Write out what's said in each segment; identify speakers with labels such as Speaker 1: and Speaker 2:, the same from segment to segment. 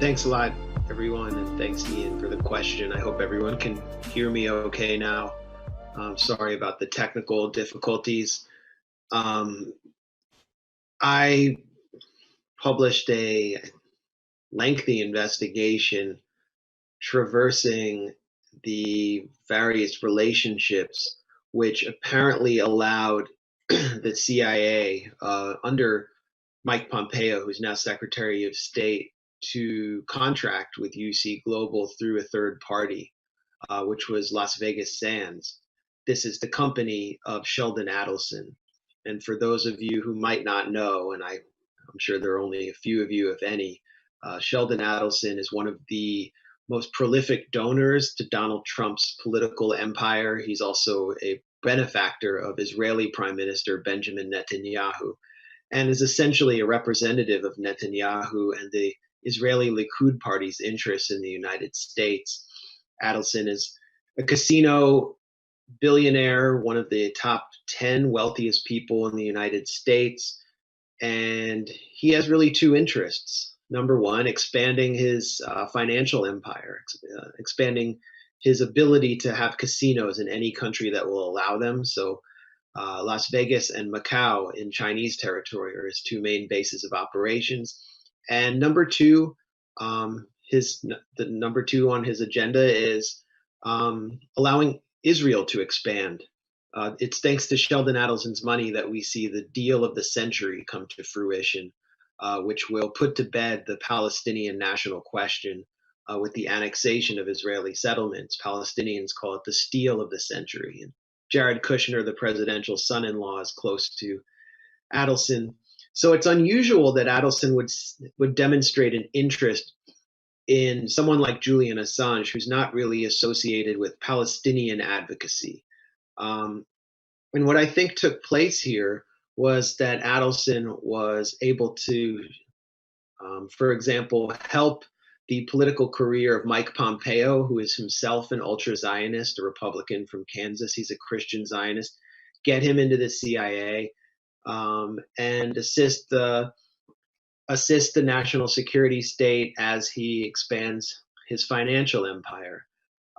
Speaker 1: Thanks a lot, everyone, and thanks, Ian, for the question. I hope everyone can hear me okay now. Sorry about the technical difficulties. Um, I published a lengthy investigation traversing the various relationships which apparently allowed the CIA, under Mike Pompeo, who's now Secretary of State, to contract with UC Global through a third party, which was Las Vegas Sands. This is the company of Sheldon Adelson. And for those of you who might not know, and I'm sure there are only a few of you, if any, Sheldon Adelson is one of the most prolific donors to Donald Trump's political empire. He's also a benefactor of Israeli Prime Minister Benjamin Netanyahu, and is essentially a representative of Netanyahu and the Israeli Likud party's interests in the United States. Adelson is a casino billionaire, one of the top 10 wealthiest people in the United States. And he has really two interests. Number one, expanding his financial empire, expanding his ability to have casinos in any country that will allow them. So Las Vegas and Macau in Chinese territory are his two main bases of operations. And number two, the number two on his agenda is allowing Israel to expand. It's thanks to Sheldon Adelson's money that we see the deal of the century come to fruition, which will put to bed the Palestinian national question with the annexation of Israeli settlements. Palestinians call it the steal of the century. And Jared Kushner, the presidential son-in-law, is close to Adelson. So it's unusual that Adelson would demonstrate an interest in someone like Julian Assange, who's not really associated with Palestinian advocacy. And what I think took place here was that Adelson was able to, for example, help the political career of Mike Pompeo, who is himself an ultra-Zionist, a Republican from Kansas. He's a Christian Zionist. Get him into the CIA and assist the national security state as he expands his financial empire.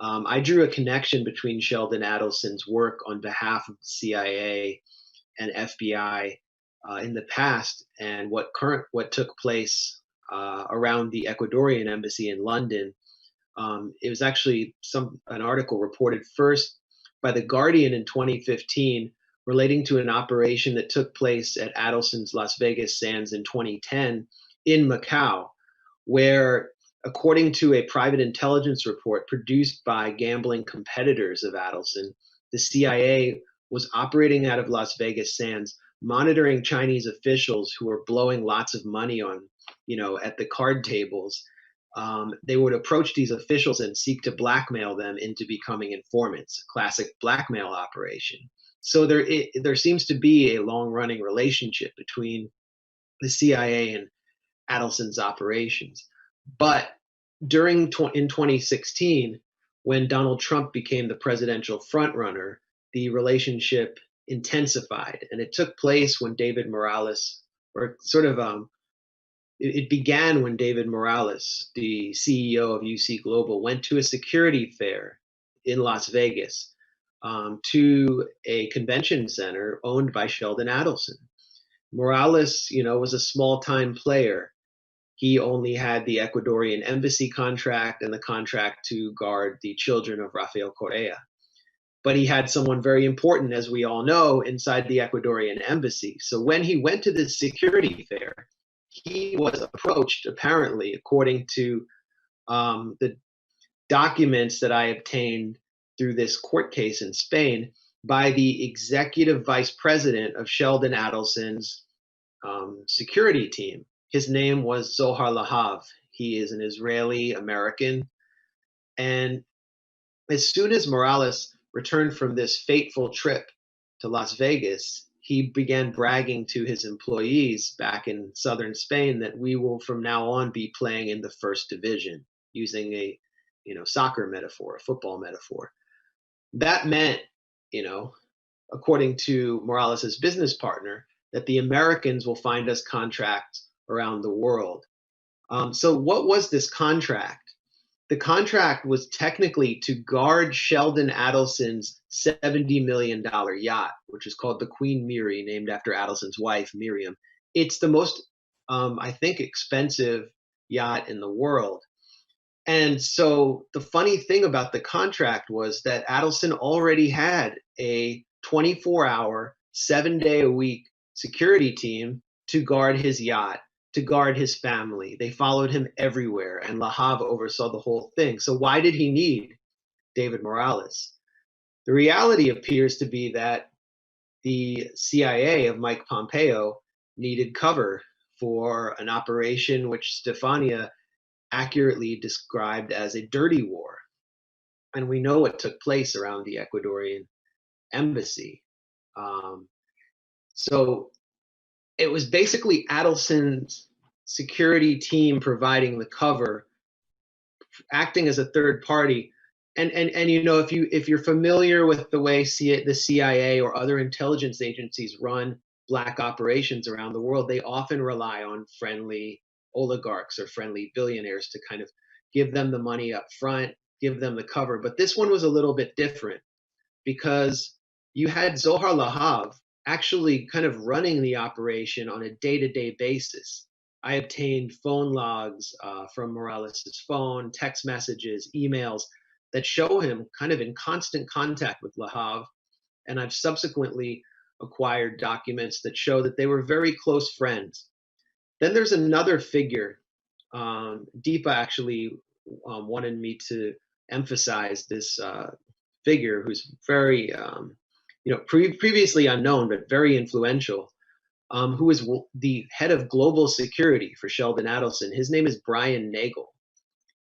Speaker 1: I drew a connection between Sheldon Adelson's work on behalf of the CIA and FBI in the past and what took place around the Ecuadorian embassy in London. It was actually an article reported first by The Guardian in 2015 relating to an operation that took place at Adelson's Las Vegas Sands in 2010 in Macau, where, according to a private intelligence report produced by gambling competitors of Adelson, the CIA was operating out of Las Vegas Sands, monitoring Chinese officials who were blowing lots of money on, at the card tables. They would approach these officials and seek to blackmail them into becoming informants, a classic blackmail operation. So there seems to be a long-running relationship between the CIA and Adelson's operations. But in 2016, when Donald Trump became the presidential frontrunner, the relationship intensified, and it took place when David Morales, it began when David Morales, the CEO of UC Global, went to a security fair in Las Vegas to a convention center owned by Sheldon Adelson. Morales, was a small-time player. He only had the Ecuadorian embassy contract and the contract to guard the children of Rafael Correa. But he had someone very important, as we all know, inside the Ecuadorian embassy. So when he went to the security fair, he was approached, apparently, according to the documents that I obtained through this court case in Spain, by the executive vice president of Sheldon Adelson's security team. His name was Zohar Lahav. He is an Israeli American. And as soon as Morales returned from this fateful trip to Las Vegas, he began bragging to his employees back in southern Spain that we will from now on be playing in the first division, using a soccer metaphor, a football metaphor. That meant, according to Morales' business partner, that the Americans will find us contracts around the world. So what was this contract? The contract was technically to guard Sheldon Adelson's $70 million yacht, which is called the Queen Mary, named after Adelson's wife, Miriam. It's the most, I think, expensive yacht in the world. And so the funny thing about the contract was that Adelson already had a 24-hour, 7-day-a-week security team to guard his yacht, to guard his family. They followed him everywhere, and Lahav oversaw the whole thing. So why did he need David Morales? The reality appears to be that the CIA of Mike Pompeo needed cover for an operation which Stefania accurately described as a dirty war. And we know what took place around the Ecuadorian embassy. Um, so it was basically Adelson's security team providing the cover, acting as a third party. And you know, if you're familiar with the way the CIA or other intelligence agencies run black operations around the world, they often rely on friendly oligarchs or friendly billionaires to kind of give them the money up front, give them the cover. But this one was a little bit different because you had Zohar Lahav actually kind of running the operation on a day-to-day basis. I obtained phone logs from Morales' phone, text messages, emails that show him kind of in constant contact with Lahav. And I've subsequently acquired documents that show that they were very close friends. Then there's another figure. Deepa actually wanted me to emphasize this figure who's very, previously unknown, but very influential, who was the head of global security for Sheldon Adelson. His name is Brian Nagel.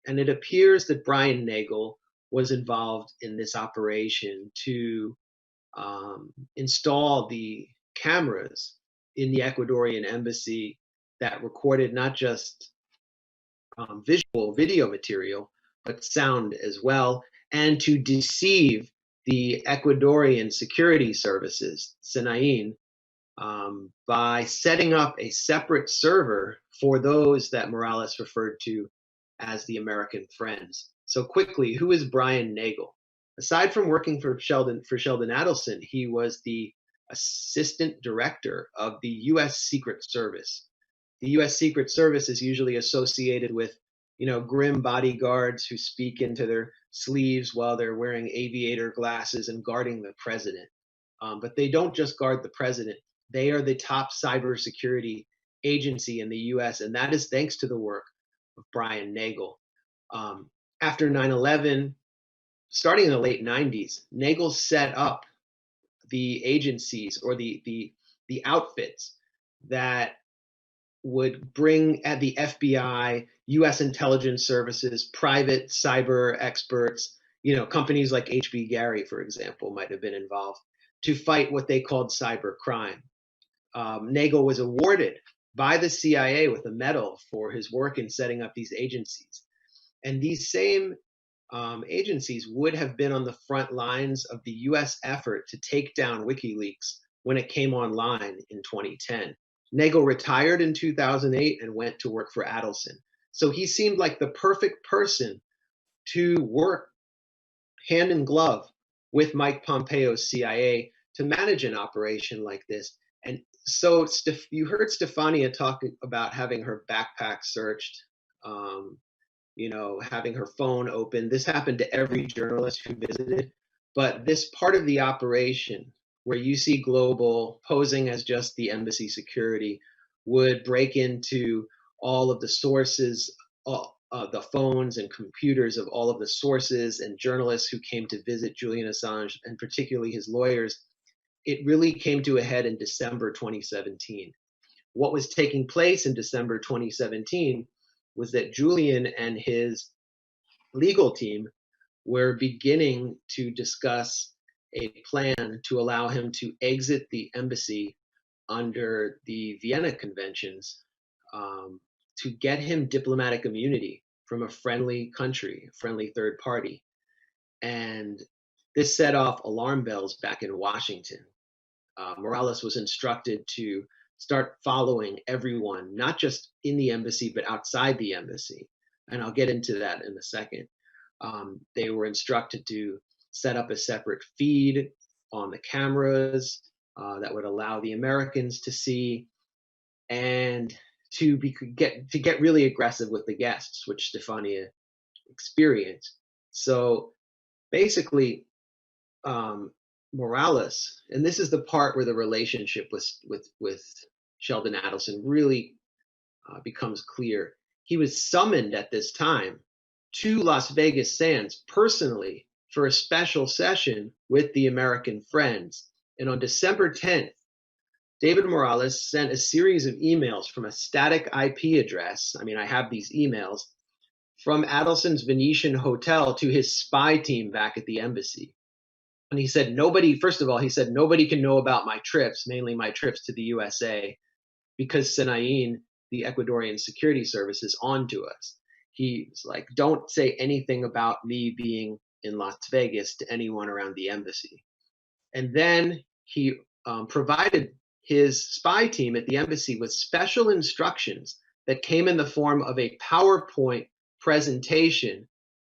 Speaker 1: And it appears that Brian Nagel was involved in this operation to install the cameras in the Ecuadorian embassy that recorded not just video material, but sound as well, and to deceive the Ecuadorian security services, SENAIN, by setting up a separate server for those that Morales referred to as the American friends. So quickly, who is Brian Nagel? Aside from working for Sheldon Adelson, he was the assistant director of the U.S. Secret Service. The U.S. Secret Service is usually associated with, grim bodyguards who speak into their sleeves while they're wearing aviator glasses and guarding the president. But they don't just guard the president. They are the top cybersecurity agency in the U.S., and that is thanks to the work of Brian Nagel. After 9/11, starting in the late 90s, Nagel set up the agencies or the outfits that would bring at the FBI, U.S. intelligence services, private cyber experts, companies like H.B. Gary, for example, might have been involved to fight what they called cyber crime. Nagel was awarded by the CIA with a medal for his work in setting up these agencies. And these same agencies would have been on the front lines of the US effort to take down WikiLeaks when it came online in 2010. Nagel retired in 2008 and went to work for Adelson. So he seemed like the perfect person to work hand in glove with Mike Pompeo's CIA to manage an operation like this. And so you heard Stefania talk about having her backpack searched, having her phone open. This happened to every journalist who visited. But this part of the operation, where UC Global posing as just the embassy security, would break into all of the sources, the phones and computers of all of the sources and journalists who came to visit Julian Assange, and particularly his lawyers. It really came to a head in December 2017. What was taking place in December 2017 was that Julian and his legal team were beginning to discuss a plan to allow him to exit the embassy under the Vienna Conventions, to get him diplomatic immunity from a friendly country, a friendly third party. And this set off alarm bells back in Washington. Morales was instructed to start following everyone, not just in the embassy, but outside the embassy. And I'll get into that in a second. They were instructed to set up a separate feed on the cameras that would allow the Americans to see, and to get really aggressive with the guests, which Stefania experienced. So basically, Morales, and this is the part where the relationship with Sheldon Adelson really becomes clear. He was summoned at this time to Las Vegas Sands personally for a special session with the American friends. And on December 10th, David Morales sent a series of emails from a static IP address. I mean, I have these emails from Adelson's Venetian hotel to his spy team back at the embassy. And he said, first of all, he said, nobody can know about my trips, mainly my trips to the USA, because Sinain, the Ecuadorian security service, is on to us. He's like, don't say anything about me being in Las Vegas to anyone around the embassy. And then he provided his spy team at the embassy with special instructions that came in the form of a PowerPoint presentation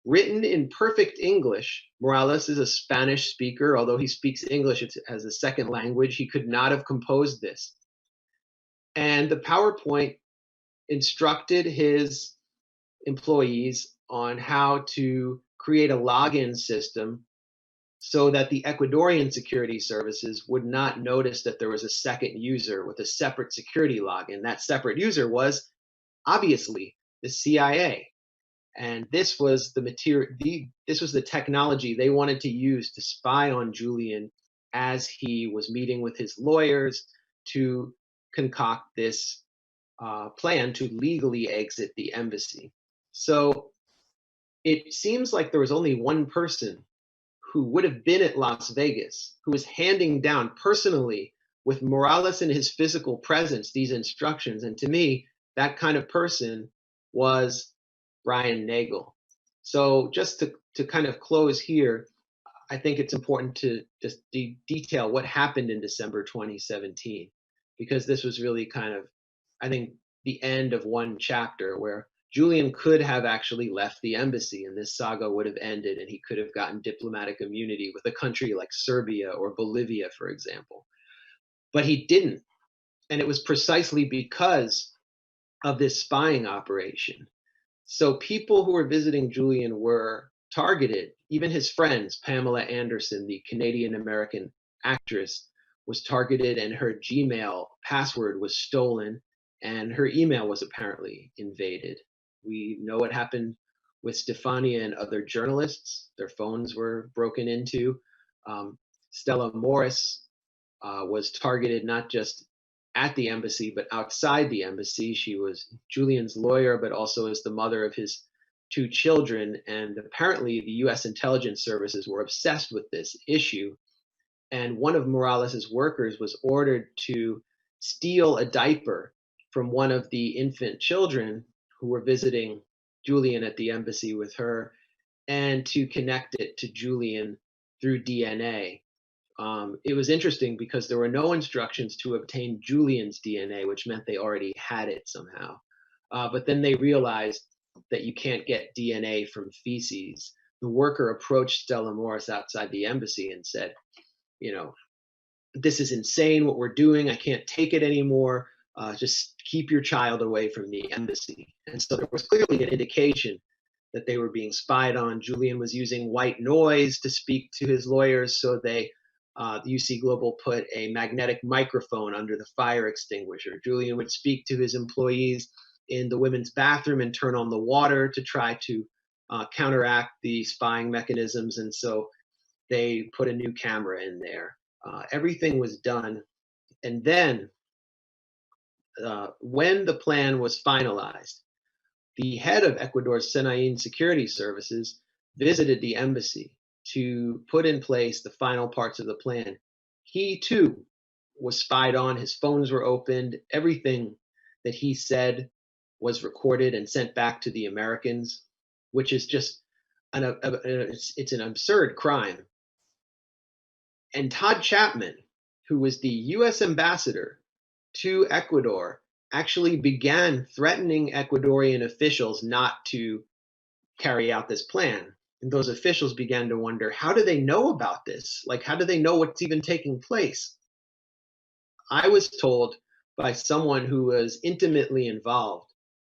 Speaker 1: written in perfect English. Morales is a Spanish speaker. Although he speaks English as a second language, he could not have composed this. And the PowerPoint instructed his employees on how to create a login system so that the Ecuadorian security services would not notice that there was a second user with a separate security login. That separate user was obviously the CIA. And this was the material, this was the technology they wanted to use to spy on Julian as he was meeting with his lawyers to concoct this plan to legally exit the embassy. So it seems like there was only one person who would have been at Las Vegas, who was handing down personally with Morales in his physical presence these instructions. And to me, that kind of person was Brian Nagel. So just to kind of close here, I think it's important to just detail what happened in December 2017, because this was really kind of, I think, the end of one chapter where Julian could have actually left the embassy and this saga would have ended, and he could have gotten diplomatic immunity with a country like Serbia or Bolivia, for example. But he didn't. And it was precisely because of this spying operation. So people who were visiting Julian were targeted. Even his friends, Pamela Anderson, the Canadian American actress, was targeted, and her Gmail password was stolen, and her email was apparently invaded. We know what happened with Stefania and other journalists. Their phones were broken into. Stella Morris was targeted not just at the embassy, but outside the embassy. She was Julian's lawyer, but also as the mother of his two children. And apparently the US intelligence services were obsessed with this issue. And one of Morales's workers was ordered to steal a diaper from one of the infant children who were visiting Julian at the embassy with her, and to connect it to Julian through DNA. It was interesting because there were no instructions to obtain Julian's DNA, which meant they already had it somehow. But then they realized that you can't get DNA from feces. The worker approached Stella Morris outside the embassy and said, this is insane what we're doing. I can't take it anymore. Just keep your child away from the embassy. And so there was clearly an indication that they were being spied on. Julian was using white noise to speak to his lawyers, so UC Global put a magnetic microphone under the fire extinguisher. Julian would speak to his employees in the women's bathroom and turn on the water to try to counteract the spying mechanisms. And so they put a new camera in there. Everything was done. And then when the plan was finalized, the head of Ecuador's Sinain Security Services visited the embassy to put in place the final parts of the plan. He too was spied on. His phones were opened. Everything that he said was recorded and sent back to the Americans, which is just it's an absurd crime. And Todd Chapman, who was the US ambassador to Ecuador actually began threatening Ecuadorian officials not to carry out this plan. And those officials began to wonder, how do they know about this? Like, how do they know what's even taking place? I was told by someone who was intimately involved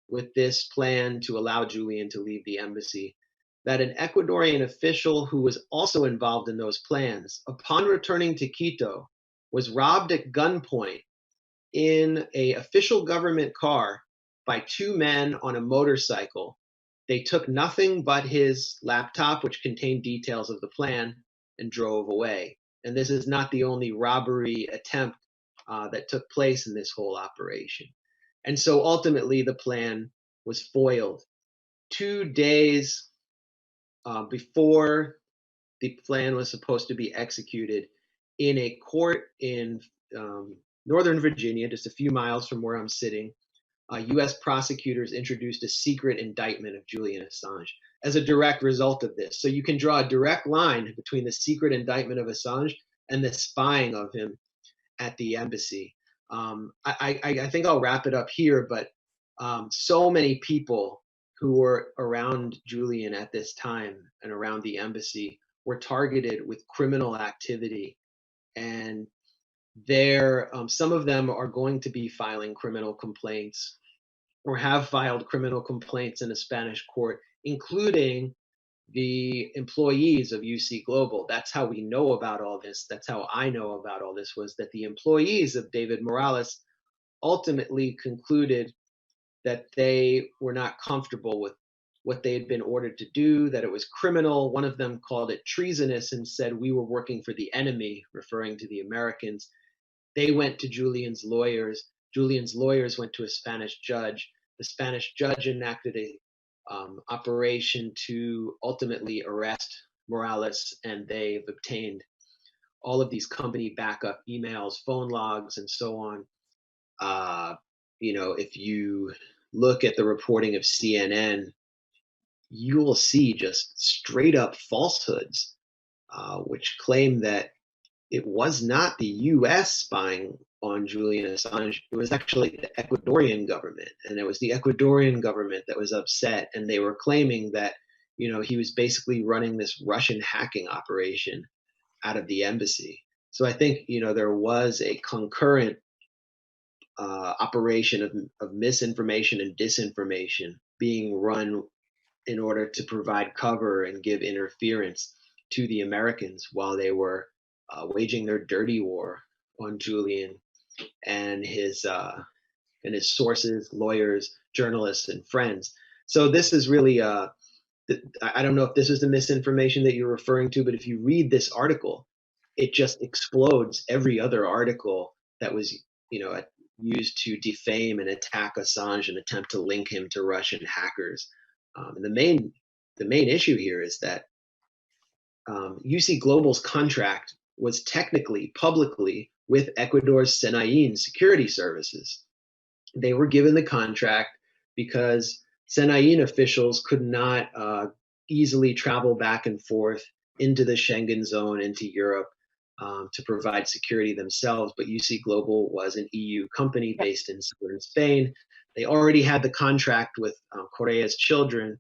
Speaker 1: with this plan to allow Julian to leave the embassy that an Ecuadorian official who was also involved in those plans, upon returning to Quito, was robbed at gunpoint in a official government car by two men on a motorcycle. They took nothing but his laptop, which contained details of the plan, and drove away. And this is not the only robbery attempt that took place in this whole operation. And so ultimately, the plan was foiled. 2 days before the plan was supposed to be executed, in a court in Northern Virginia, just a few miles from where I'm sitting, US prosecutors introduced a secret indictment of Julian Assange as a direct result of this. So you can draw a direct line between the secret indictment of Assange and the spying of him at the embassy. I think I'll wrap it up here, but so many people who were around Julian at this time and around the embassy were targeted with criminal activity. And some of them are going to be filing criminal complaints or have filed criminal complaints in a Spanish court, including the employees of UC Global. That's how we know about all this. That's how I know about all this, was that the employees of David Morales ultimately concluded that they were not comfortable with what they had been ordered to do, that it was criminal. One of them called it treasonous and said we were working for the enemy, referring to the Americans. They went to Julian's lawyers. Julian's lawyers went to a Spanish judge. The Spanish judge enacted a operation to ultimately arrest Morales, and they've obtained all of these company backup emails, phone logs, and so on. If you look at the reporting of CNN, you will see just straight up falsehoods, which claim that it was not the US spying on Julian Assange. It was actually the Ecuadorian government. And it was the Ecuadorian government that was upset. And they were claiming that, he was basically running this Russian hacking operation out of the embassy. So I think, there was a concurrent operation of misinformation and disinformation being run in order to provide cover and give interference to the Americans while they were waging their dirty war on Julian and his sources, lawyers, journalists, and friends. So this is really, I don't know if this is the misinformation that you're referring to, but if you read this article, it just explodes every other article that was, used to defame and attack Assange and attempt to link him to Russian hackers. And the main issue here is that UC Global's contract was technically publicly with Ecuador's Senain security services. They were given the contract because Senain officials could not easily travel back and forth into the Schengen zone, into Europe, to provide security themselves. But UC Global was an EU company based in southern Spain. They already had the contract with Correa's children,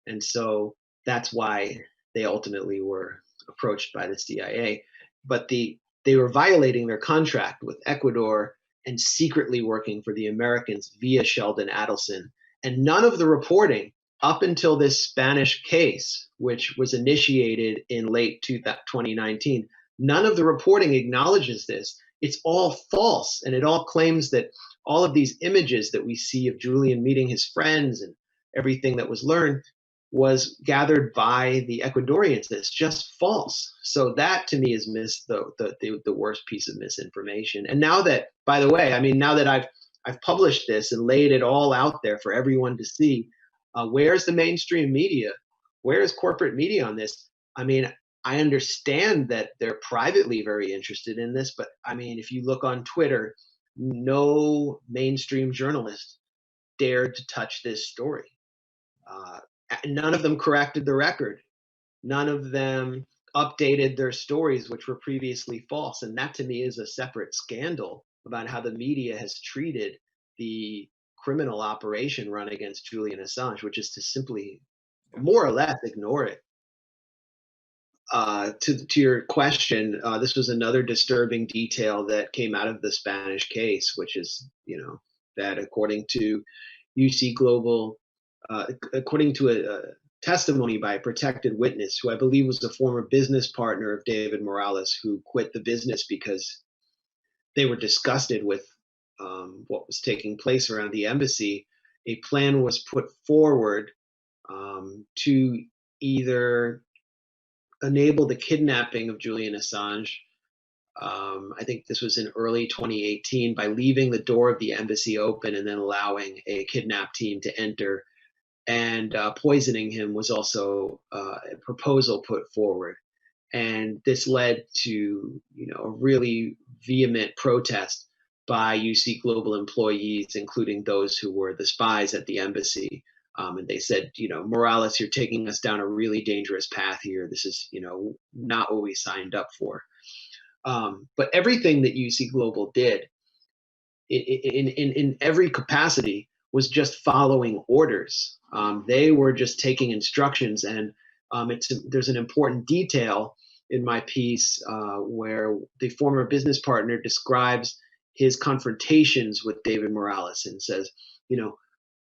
Speaker 1: and so that's why they ultimately were approached by the CIA. But they were violating their contract with Ecuador and secretly working for the Americans via Sheldon Adelson. And none of the reporting up until this Spanish case, which was initiated in late 2019, none of the reporting acknowledges this. It's all false, and it all claims that all of these images that we see of Julian meeting his friends and everything that was learned was gathered by the Ecuadorians. That's just false. So that to me is the worst piece of misinformation. And now that, by the way, now that I've published this and laid it all out there for everyone to see, where's the mainstream media? Where is corporate media on this? I understand that they're privately very interested in this, but if you look on Twitter, no mainstream journalist dared to touch this story. None of them corrected the record. None of them updated their stories, which were previously false. And that to me is a separate scandal about how the media has treated the criminal operation run against Julian Assange, which is to simply
Speaker 2: Yeah.
Speaker 1: more or less ignore it. To your question, this was another disturbing detail that came out of the Spanish case, which is, that according to UC Global, according to a testimony by a protected witness, who I believe was a former business partner of David Morales, who quit the business because they were disgusted with what was taking place around the embassy. A plan was put forward to either enable the kidnapping of Julian Assange. I think this was in early 2018 by leaving the door of the embassy open and then allowing a kidnap team to enter. And poisoning him was also a proposal put forward. And this led to, a really vehement protest by UC Global employees, including those who were the spies at the embassy. And they said, Morales, you're taking us down a really dangerous path here. This is, not what we signed up for. But everything that UC Global did in every capacity was just following orders. They were just taking instructions, and there's an important detail in my piece where the former business partner describes his confrontations with David Morales and says,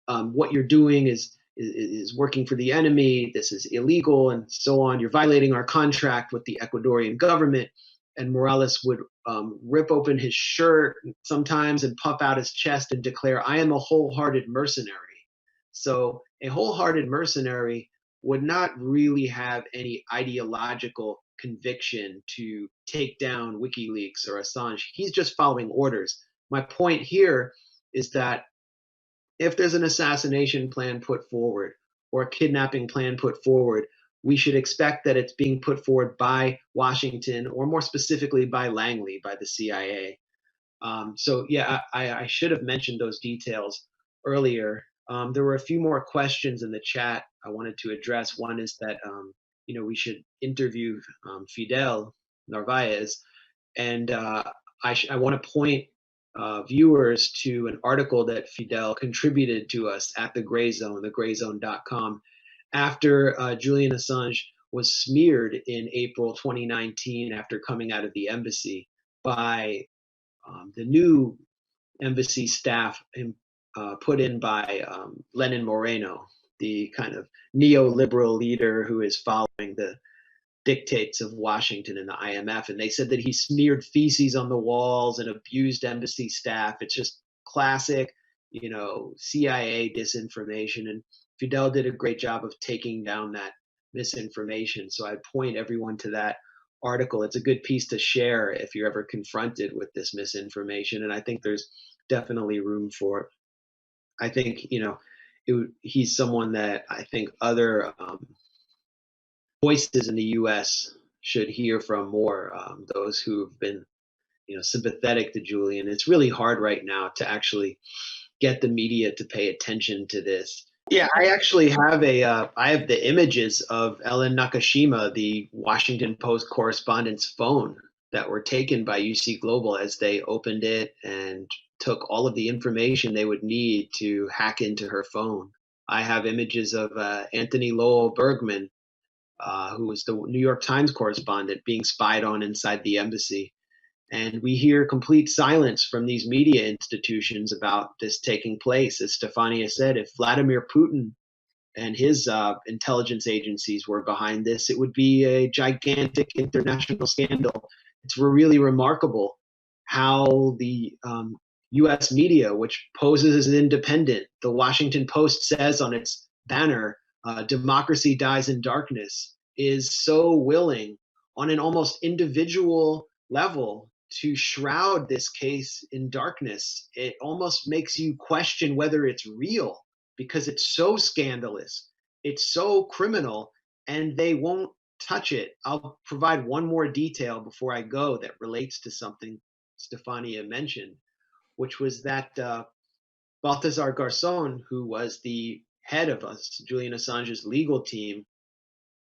Speaker 1: what you're doing is working for the enemy. This is illegal, and so on. You're violating our contract with the Ecuadorian government. And Morales would rip open his shirt sometimes and puff out his chest and declare, "I am a wholehearted mercenary." So a wholehearted mercenary would not really have any ideological conviction to take down WikiLeaks or Assange. He's just following orders. My point here is that if there's an assassination plan put forward or a kidnapping plan put forward, we should expect that it's being put forward by Washington, or more specifically by Langley, by the CIA. So yeah, I should have mentioned those details earlier. There were a few more questions in the chat I wanted to address. One is that we should interview Fidel Narvaez, and I want to point viewers to an article that Fidel contributed to us at the Grayzone, thegrayzone.com, after Julian Assange was smeared in April 2019 after coming out of the embassy by the new embassy staff put in by Lenin Moreno, the kind of neoliberal leader who is following the dictates of Washington and the IMF. And they said that he smeared feces on the walls and abused embassy staff. It's just classic, CIA disinformation. And Fidel did a great job of taking down that misinformation. So I point everyone to that article. It's a good piece to share if you're ever confronted with this misinformation. And I think there's definitely room for it. I think, he's someone that I think other voices in the U.S. should hear from more. Those who have been, sympathetic to Julian. It's really hard right now to actually get the media to pay attention to this. Yeah, I actually have I have the images of Ellen Nakashima, the Washington Post correspondent's phone, that were taken by UC Global as they opened it and took all of the information they would need to hack into her phone. I have images of Anthony Lowell Bergman, who was the New York Times correspondent, being spied on inside the embassy. And we hear complete silence from these media institutions about this taking place. As Stefania said, if Vladimir Putin and his intelligence agencies were behind this, it would be a gigantic international scandal. It's really remarkable how the US media, which poses as independent, the Washington Post says on its banner, democracy dies in darkness, is so willing on an almost individual level to shroud this case in darkness. It almost makes you question whether it's real, because it's so scandalous, it's so criminal, and they won't touch it. I'll provide one more detail before I go that relates to something Stefania mentioned, which was that Balthazar Garcon, who was the head of Julian Assange's legal team,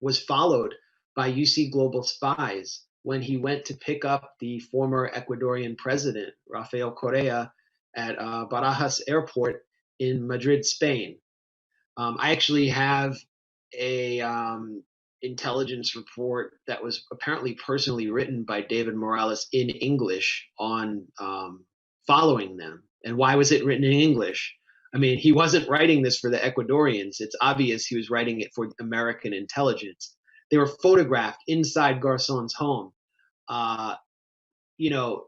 Speaker 1: was followed by UC Global spies when he went to pick up the former Ecuadorian president, Rafael Correa, at Barajas Airport in Madrid, Spain. I actually have a intelligence report that was apparently personally written by David Morales in English on following them. And why was it written in English? I mean, he wasn't writing this for the Ecuadorians. It's obvious he was writing it for American intelligence. They were photographed inside Garzon's home. You know,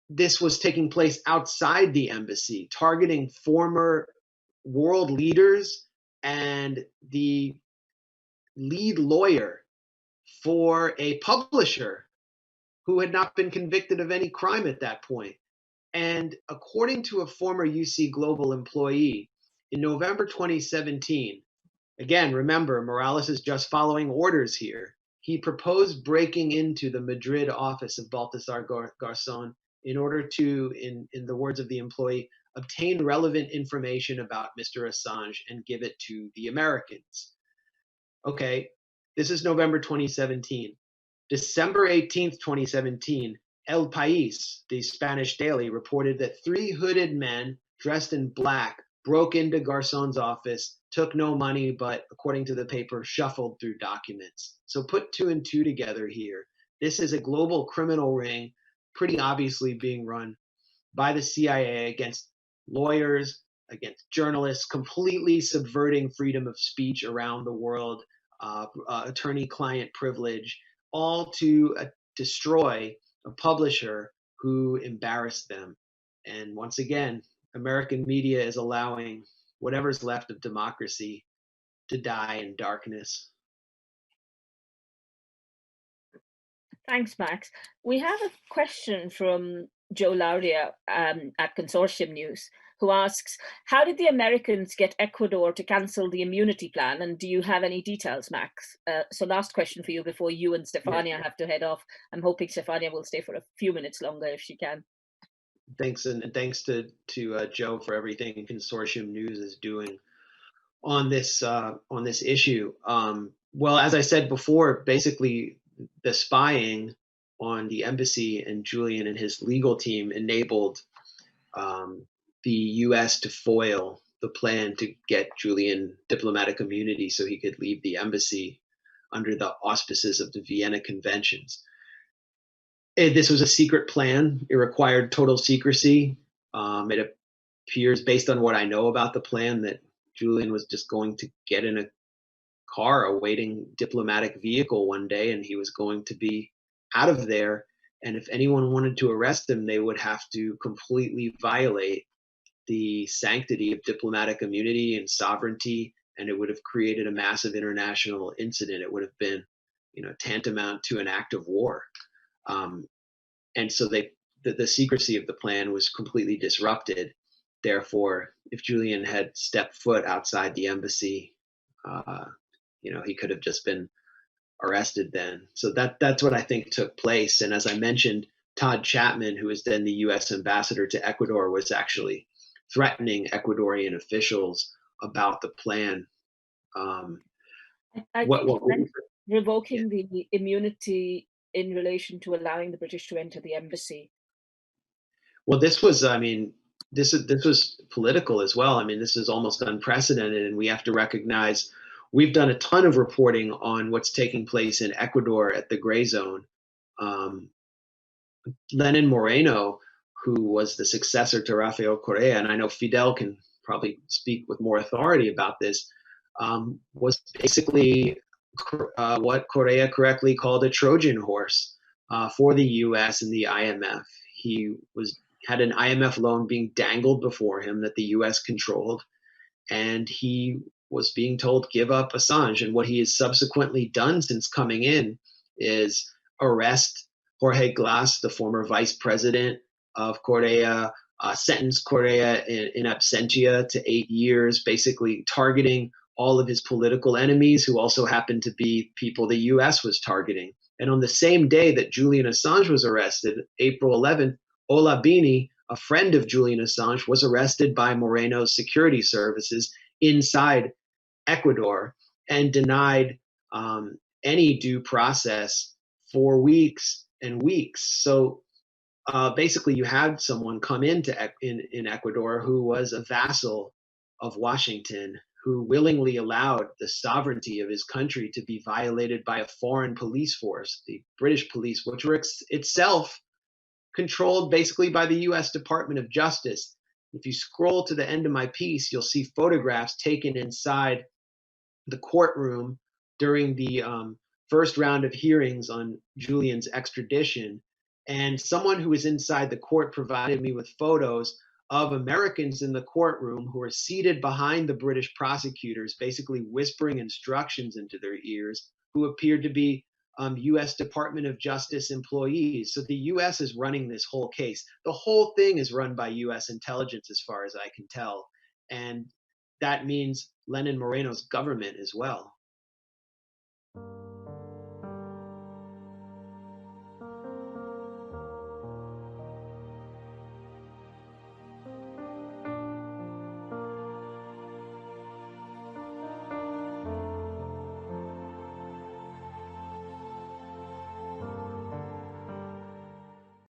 Speaker 1: this was taking place outside the embassy, targeting former world leaders and the lead lawyer for a publisher who had not been convicted of any crime at that point. And according to a former UC Global employee, in November 2017, again, remember, Morales is just following orders here. He proposed breaking into the Madrid office of Baltasar Garzon in order to, in the words of the employee, obtain relevant information about Mr. Assange and give it to the Americans. Okay, this is November 2017. December 18th, 2017, El País, the Spanish daily, reported that 3 hooded men dressed in black broke into Garzon's office, took no money, but according to the paper, shuffled through documents. So put 2 and 2 together here. This is a global criminal ring, pretty obviously being run by the CIA against lawyers, against journalists, completely subverting freedom of speech around the world, attorney-client privilege, all to destroy a publisher who embarrassed them. And once again, American media is allowing whatever's left of democracy to die in darkness.
Speaker 2: Thanks, Max. We have a question from Joe Lauria at Consortium News, who asks, how did the Americans get Ecuador to cancel the immunity plan? And do you have any details, Max? So last question for you before you and Stefania have to head off. I'm hoping Stefania will stay for a few minutes longer if she can.
Speaker 1: Thanks, and thanks to Joe for everything Consortium News is doing on this issue. Well, as I said before, basically the spying on the embassy and Julian and his legal team enabled the U.S. to foil the plan to get Julian diplomatic immunity so he could leave the embassy under the auspices of the Vienna Conventions. This was a secret plan. It required total secrecy. It appears, based on what I know about the plan, that Julian was just going to get in a car awaiting diplomatic vehicle one day, and he was going to be out of there. And if anyone wanted to arrest him, they would have to completely violate the sanctity of diplomatic immunity and sovereignty, and it would have created a massive international incident. It would have been, tantamount to an act of war. And so the secrecy of the plan was completely disrupted. Therefore, if Julian had stepped foot outside the embassy, he could have just been arrested then. So that's what I think took place. And as I mentioned, Todd Chapman, who was then the U.S. ambassador to Ecuador, was actually threatening Ecuadorian officials about the plan.
Speaker 2: I think revoking the immunity in relation to allowing the British to enter the embassy.
Speaker 1: Well, this was political as well. I mean, this is almost unprecedented, and we have to recognize we've done a ton of reporting on what's taking place in Ecuador at the Grayzone. Lenin Moreno, who was the successor to Rafael Correa, and I know Fidel can probably speak with more authority about this, was basically what Correa correctly called a Trojan horse for the U.S. and the IMF. He had an IMF loan being dangled before him that the U.S. controlled, and he was being told, give up Assange. And what he has subsequently done since coming in is arrest Jorge Glass, the former vice president of Correa, sentence Correa in absentia to 8 years, basically targeting all of his political enemies who also happened to be people the U.S. was targeting. And on the same day that Julian Assange was arrested, April 11th, Ola Bini, a friend of Julian Assange, was arrested by Moreno's security services inside Ecuador and denied any due process for weeks and weeks. So basically, you had someone come in Ecuador who was a vassal of Washington, who willingly allowed the sovereignty of his country to be violated by a foreign police force, the British police, which were itself controlled basically by the US Department of Justice. If you scroll to the end of my piece, you'll see photographs taken inside the courtroom during the first round of hearings on Julian's extradition. And someone who was inside the court provided me with photos of Americans in the courtroom who were seated behind the British prosecutors, basically whispering instructions into their ears, who appeared to be US Department of Justice employees. So the US is running this whole case. The whole thing is run by US intelligence, as far as I can tell. And that means Lenin Moreno's government as well.